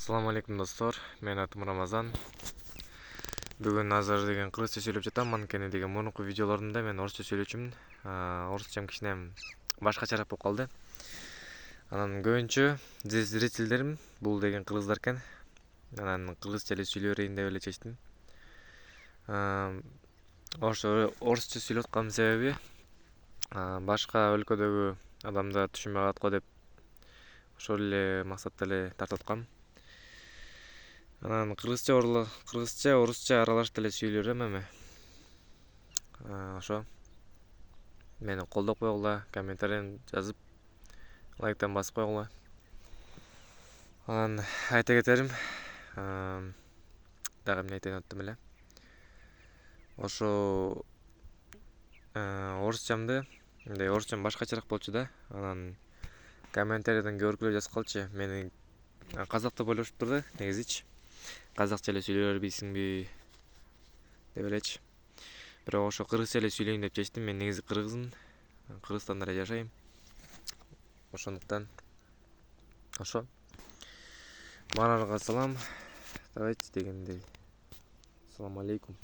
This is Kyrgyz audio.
Assalamu alaikum достор, мен атым Рамазан. Бүгін азыр деген кыргызча сүйлөп жатам, анткени деген мурунку видеолорумда мен орусча сүйлөчүмүн. Орусчам кичине башкачараак болуп калды. Анан көбүнчө зрительдерим бул деген кыргыздар экен. Анан кыргызча эле сүйлөй берейин деп эле чечтим. Ошо орусча сүйлөп атканымдын себеби башка өлкөдөгү адамдар түшүнбөй калат го деп ошол эле максатта эле тартып аткам. Анан кыргызча, орусча аралашып эле сүйлөй берем эми. Ошо мени колдоп койгула, комментарий жазып, лайктан басып койгула. Анан айта кетерим, дагы эмне айтайын аттым эле. Ошо орусчамды, орусчам башкачараак болчу да. Анан комментарийден көргүлө жазып калчы. Мени казак деп ойлошуптур да, негизичи. Казакча эле сүйлөй бербейсиңби деп элечи. Бирок ошо кыргызча эле сүйлөйүн деп чечтим. Мен негизи кыргызмын. Кыргызстанда эле жашайм. Ошондуктан ошо. Баарыңарга салам. Давайте дегендей. Ассаламу алейкум.